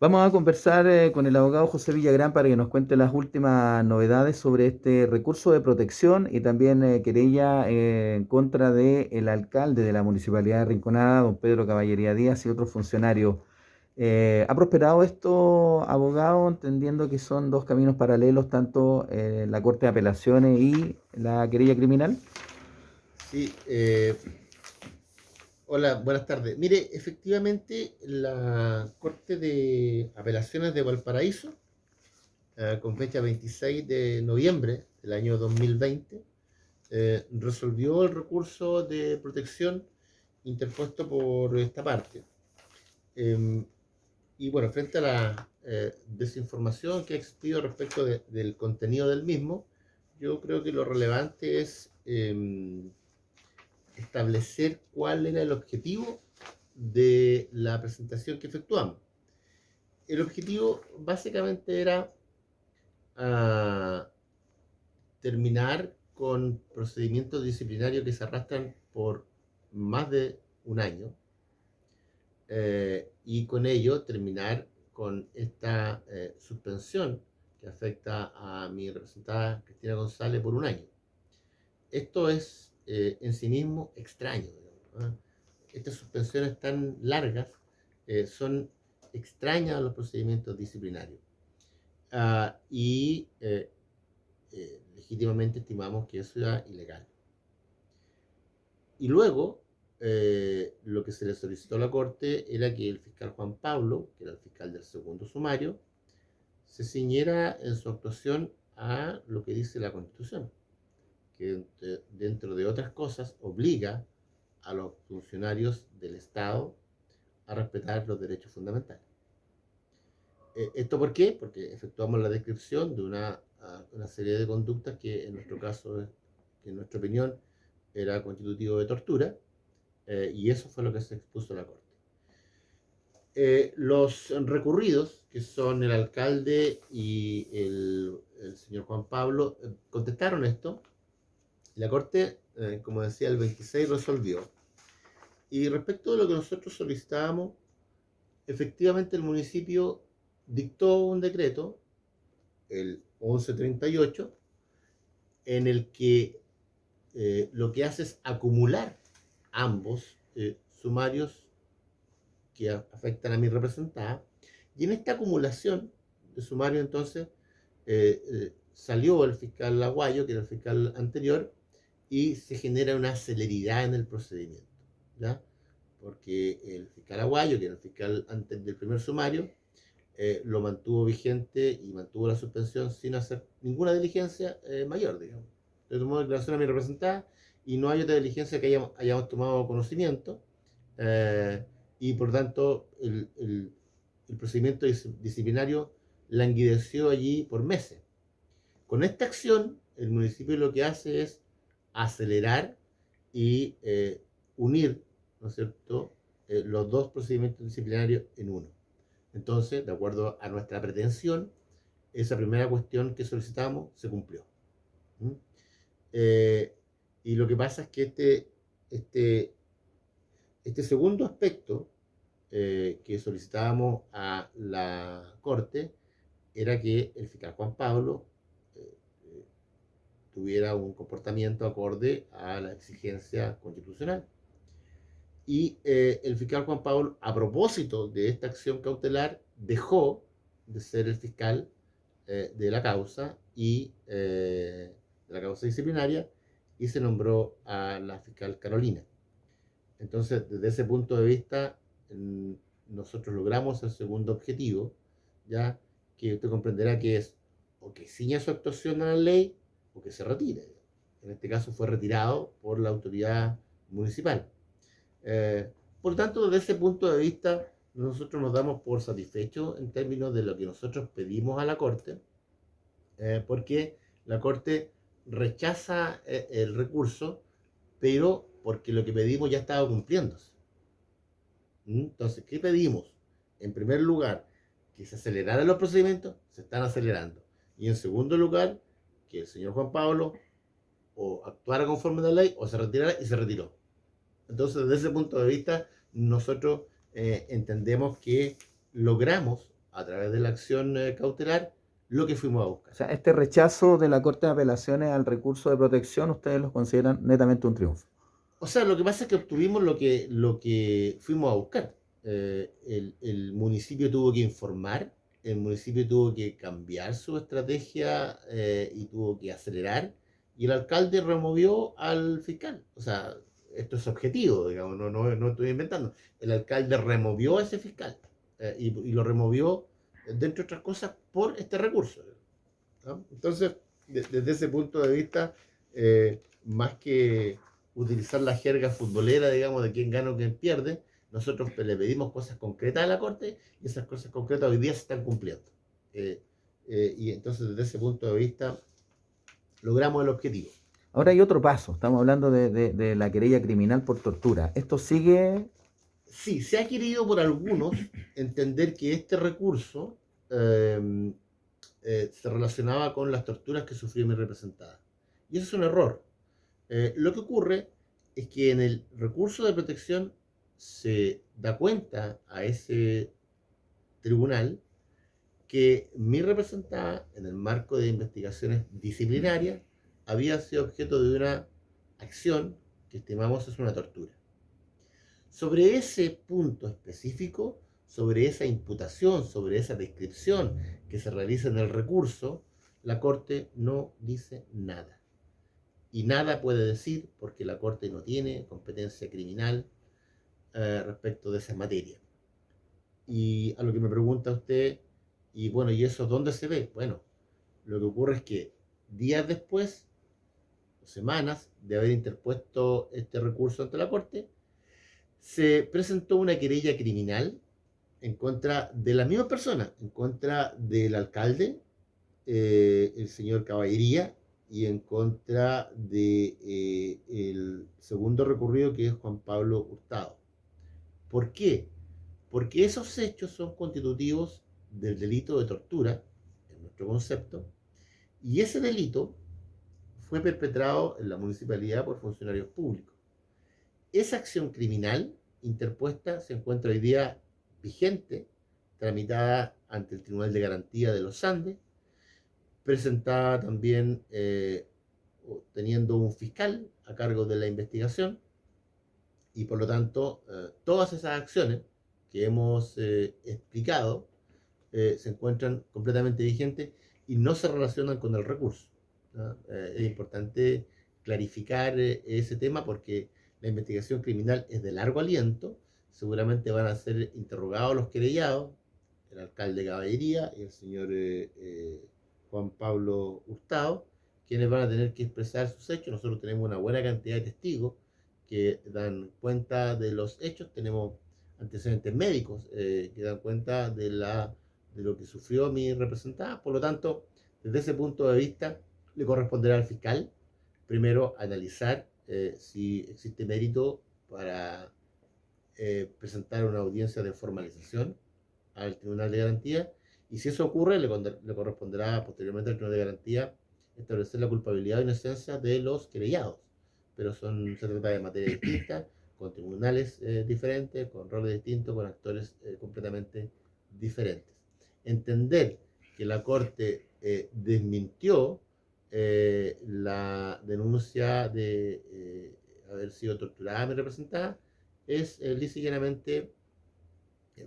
Vamos a conversar con el abogado José Villagrán para que nos cuente las últimas novedades sobre este recurso de protección y también querella en contra del alcalde de la Municipalidad de Rinconada, don Pedro Caballería Díaz y otros funcionarios. ¿Ha prosperado esto, abogado, entendiendo que son dos caminos paralelos, tanto la Corte de Apelaciones y la querella criminal? Sí, hola, buenas tardes. Mire, efectivamente, la Corte de Apelaciones de Valparaíso, con fecha 26 de noviembre del año 2020, resolvió el recurso de protección interpuesto por esta parte. Eh, y bueno, frente a la desinformación que ha existido respecto del contenido del mismo, yo creo que lo relevante es establecer cuál era el objetivo de la presentación que efectuamos. El objetivo básicamente era uh, terminar con procedimientos disciplinarios que se arrastran por más de un año, y con ello terminar con esta suspensión que afecta a mi representada Cristina González por un año. Esto es en sí mismo extraño, ¿no? Estas suspensiones tan largas son extrañas a los procedimientos disciplinarios. Y legítimamente estimamos que eso era ilegal. Y luego, lo que se le solicitó a la Corte era que el fiscal Juan Pablo, que era el fiscal del segundo sumario, se ciñera en su actuación a lo que dice la Constitución, que dentro de otras cosas obliga a los funcionarios del Estado a respetar los derechos fundamentales. ¿Esto por qué? Porque efectuamos la descripción de una serie de conductas que en nuestro caso, que en nuestra opinión, era constitutivo de tortura, y eso fue lo que se expuso a la Corte. Los recurridos, que son el alcalde y el señor Juan Pablo, contestaron esto. La Corte, como decía, el 26 resolvió. Y respecto de lo que nosotros solicitábamos, efectivamente el municipio dictó un decreto, el 1138, en el que lo que hace es acumular ambos sumarios que afectan a mi representada. Y en esta acumulación de sumario, entonces, salió el fiscal Aguayo, que era el fiscal anterior, y se genera una celeridad en el procedimiento, ¿ya? Porque el fiscal Aguayo, que era el fiscal antes del primer sumario, lo mantuvo vigente y mantuvo la suspensión sin hacer ninguna diligencia mayor, digamos. Le tomó declaración a mi representada y no hay otra diligencia que hayamos tomado conocimiento, y por tanto el procedimiento disciplinario languideció allí por meses. Con esta acción, el municipio lo que hace es acelerar y unir, ¿no es cierto?, los dos procedimientos disciplinarios en uno. Entonces, de acuerdo a nuestra pretensión, esa primera cuestión que solicitamos se cumplió. ¿Mm? Y lo que pasa es que este segundo aspecto que solicitábamos a la Corte era que el fiscal Juan Pablo tuviera un comportamiento acorde a la exigencia constitucional. Y el fiscal Juan Pablo, a propósito de esta acción cautelar, dejó de ser el fiscal de la causa y de la causa disciplinaria, y se nombró a la fiscal Carolina. Entonces, desde ese punto de vista, nosotros logramos el segundo objetivo, ya que usted comprenderá que es o que ciña su actuación a la ley o que se retire. En este caso fue retirado por la autoridad municipal. Por tanto, desde ese punto de vista, nosotros nos damos por satisfechos en términos de lo que nosotros pedimos a la Corte, porque la Corte rechaza el recurso, pero porque lo que pedimos ya estaba cumpliéndose. Entonces, ¿qué pedimos? En primer lugar, que se aceleraran los procedimientos, se están acelerando. Y en segundo lugar, que el señor Juan Pablo o actuara conforme a la ley o se retirara, y se retiró. Entonces, desde ese punto de vista, nosotros entendemos que logramos a través de la acción cautelar lo que fuimos a O buscar. sea, este rechazo de la Corte de Apelaciones al recurso de protección, ustedes lo consideran netamente un triunfo. O sea, lo que pasa es que obtuvimos lo que fuimos a buscar. El municipio tuvo que informar, el municipio tuvo que cambiar su estrategia y tuvo que acelerar, y el alcalde removió al fiscal. O sea, esto es objetivo, digamos, no estoy inventando. El alcalde removió a ese fiscal y lo removió, entre otras cosas, por este recurso. ¿No? Entonces, desde ese punto de vista, más que utilizar la jerga futbolera, digamos, de quién gana o quién pierde, nosotros le pedimos cosas concretas a la Corte y esas cosas concretas hoy día se están cumpliendo. Eh, y entonces, desde ese punto de vista, logramos el objetivo. Ahora hay otro paso, estamos hablando de la querella criminal por tortura. ¿Esto sigue? Sí, se ha querido por algunos entender que este recurso eh, se relacionaba con las torturas que sufrió mi representada. Y eso es un error. Lo que ocurre es que en el recurso de protección se da cuenta a ese tribunal que mi representada, en el marco de investigaciones disciplinarias, había sido objeto de una acción que estimamos es una tortura. Sobre ese punto específico, sobre esa imputación, sobre esa descripción que se realiza en el recurso, la Corte no dice nada. Y nada puede decir porque la Corte no tiene competencia criminal respecto de esa materia. Y a lo que me pregunta usted, y bueno, ¿y eso dónde se ve? Bueno, lo que ocurre es que días después, o semanas de haber interpuesto este recurso ante la Corte, se presentó una querella criminal en contra de la misma persona, en contra del alcalde, el señor Caballería, y en contra de el segundo recurrido, que es Juan Pablo Hurtado. ¿Por qué? Porque esos hechos son constitutivos del delito de tortura, en nuestro concepto, y ese delito fue perpetrado en la municipalidad por funcionarios públicos. Esa acción criminal interpuesta se encuentra hoy día vigente, tramitada ante el Tribunal de Garantía de los Andes, presentada también teniendo un fiscal a cargo de la investigación, y por lo tanto todas esas acciones que hemos explicado se encuentran completamente vigentes y no se relacionan con el recurso, ¿no? Es importante clarificar ese tema porque la investigación criminal es de largo aliento, seguramente van a ser interrogados los querellados, el alcalde Caballería y el señor Juan Pablo Hurtado, quienes van a tener que expresar sus hechos. Nosotros tenemos una buena cantidad de testigos que dan cuenta de los hechos, tenemos antecedentes médicos que dan cuenta de lo que sufrió mi representada. Por lo tanto, desde ese punto de vista, le corresponderá al fiscal primero analizar si existe mérito para presentar una audiencia de formalización al Tribunal de Garantía, y si eso ocurre, le corresponderá posteriormente al Tribunal de Garantía establecer la culpabilidad o inocencia de los querellados. Pero se trata de materia distinta, con tribunales diferentes, con roles distintos, con actores completamente diferentes. Entender que la Corte desmintió la denuncia de haber sido torturada mi representada es lisa y llanamente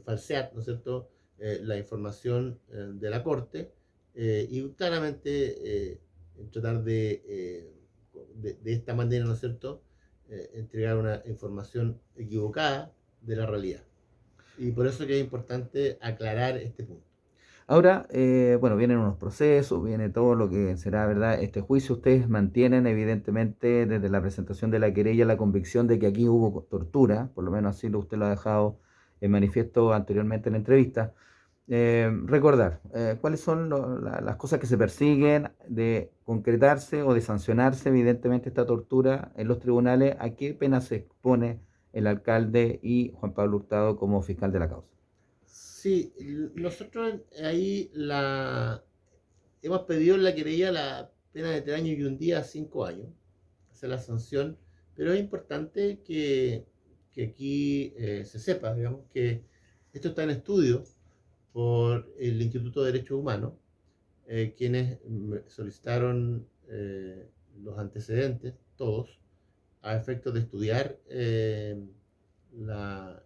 falsear, ¿no es cierto?, la información de la Corte y claramente tratar de esta manera, ¿no es cierto?, entregar una información equivocada de la realidad. Y por eso que es importante aclarar este punto. Ahora, bueno, vienen unos procesos, viene todo lo que será, ¿verdad? Este juicio, ustedes mantienen evidentemente desde la presentación de la querella la convicción de que aquí hubo tortura, por lo menos así usted lo ha dejado en manifiesto anteriormente en la entrevista. Recordar, ¿cuáles son las cosas que se persiguen de concretarse o de sancionarse evidentemente esta tortura en los tribunales? ¿A qué pena se expone el alcalde y Juan Pablo Hurtado como fiscal de la causa? Sí, nosotros ahí hemos pedido en la querella la pena de 3 años y un día a 5 años. Esa es la sanción, pero es importante que aquí se sepa, digamos, que esto está en estudio por el Instituto de Derechos Humanos, quienes solicitaron los antecedentes, todos, a efectos de estudiar la,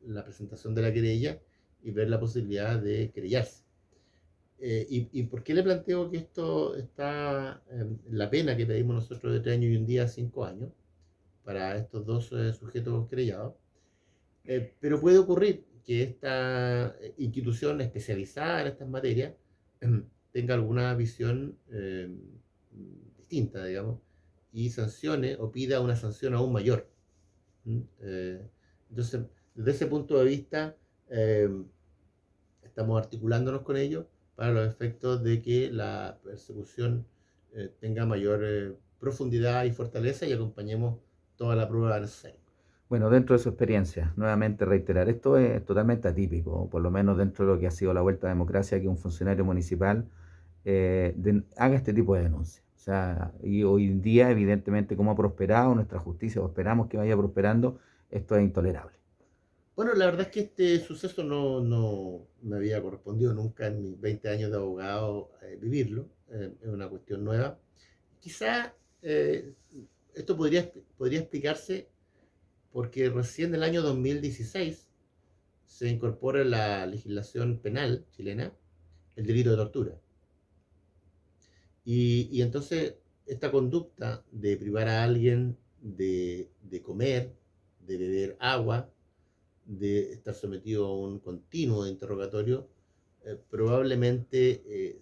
la presentación de la querella y ver la posibilidad de querellarse. ¿Y por qué le planteo que esto está, la pena que pedimos nosotros de 3 años y un día a 5 años para estos dos sujetos querellados? Pero puede ocurrir que esta institución especializada en estas materias tenga alguna visión distinta, digamos, y sancione o pida una sanción aún mayor. Entonces, desde ese punto de vista, estamos articulándonos con ellos para los efectos de que la persecución tenga mayor profundidad y fortaleza y acompañemos toda la prueba necesaria. Bueno, dentro de su experiencia, nuevamente reiterar, esto es totalmente atípico, por lo menos dentro de lo que ha sido la vuelta a democracia, que un funcionario municipal haga este tipo de denuncias. O sea, y hoy en día, evidentemente, como ha prosperado nuestra justicia, o esperamos que vaya prosperando, esto es intolerable. Bueno, la verdad es que este suceso no me había correspondido nunca en mis 20 años de abogado vivirlo, es una cuestión nueva. Quizá esto podría explicarse porque recién en el año 2016 se incorpora en la legislación penal chilena el delito de tortura. Y entonces esta conducta de privar a alguien de comer, de beber agua, de estar sometido a un continuo interrogatorio, probablemente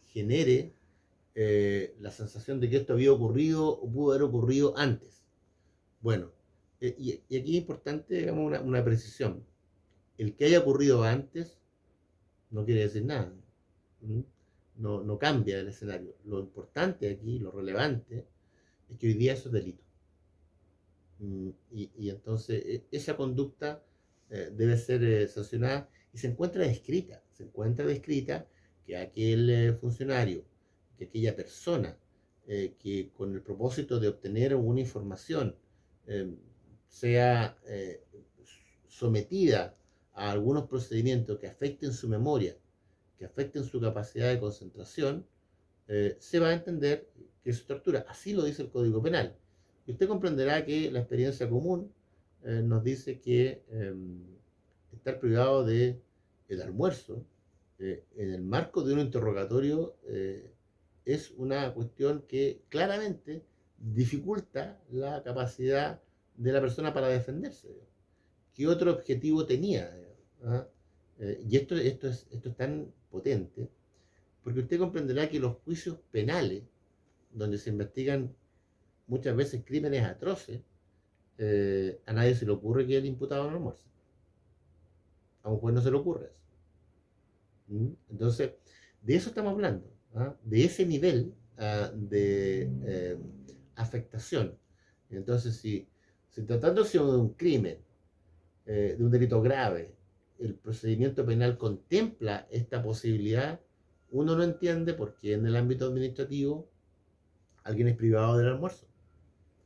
genere la sensación de que esto había ocurrido o pudo haber ocurrido antes. Bueno, y aquí es importante, digamos, una precisión. El que haya ocurrido antes no quiere decir nada. No cambia el escenario. Lo importante aquí, lo relevante, es que hoy día eso es delito. Y entonces esa conducta debe ser sancionada y se encuentra descrita que aquel funcionario, que aquella persona que con el propósito de obtener una información sea sometida a algunos procedimientos que afecten su memoria, que afecten su capacidad de concentración, se va a entender que es tortura. Así lo dice el Código Penal. Y usted comprenderá que la experiencia común nos dice que estar privado del almuerzo en el marco de un interrogatorio es una cuestión que claramente dificulta la capacidad de la persona para defenderse. ¿Qué otro objetivo tenía? ¿Ah? Y esto es tan potente porque usted comprenderá que los juicios penales, donde se investigan muchas veces crímenes atroces, a nadie se le ocurre que el imputado no almuerce. A un juez no se le ocurre eso. Entonces, de eso estamos hablando, de ese nivel de afectación. Entonces, si tratándose de un crimen, de un delito grave, el procedimiento penal contempla esta posibilidad, uno no entiende por qué en el ámbito administrativo alguien es privado del almuerzo,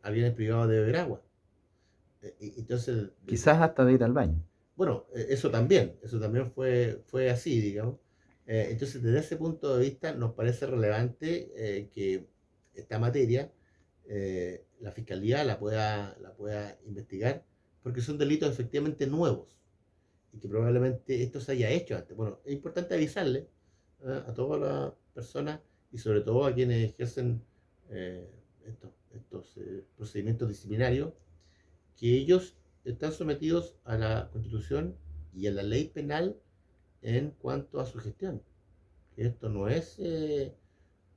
alguien es privado de beber agua. Entonces, quizás hasta de ir al baño. Bueno, eso también fue así, digamos. Entonces, desde ese punto de vista, nos parece relevante que esta materia la Fiscalía la pueda investigar, porque son delitos efectivamente nuevos y que probablemente esto se haya hecho antes. Bueno, es importante avisarle a todas las personas y sobre todo a quienes ejercen estos procedimientos disciplinarios, que ellos están sometidos a la Constitución y a la ley penal en cuanto a su gestión. Que esto no es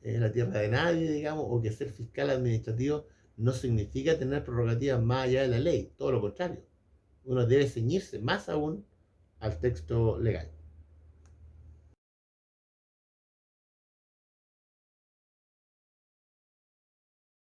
la tierra de nadie, digamos, o que ser fiscal administrativo no significa tener prerrogativas más allá de la ley, todo lo contrario. Uno debe ceñirse más aún al texto legal.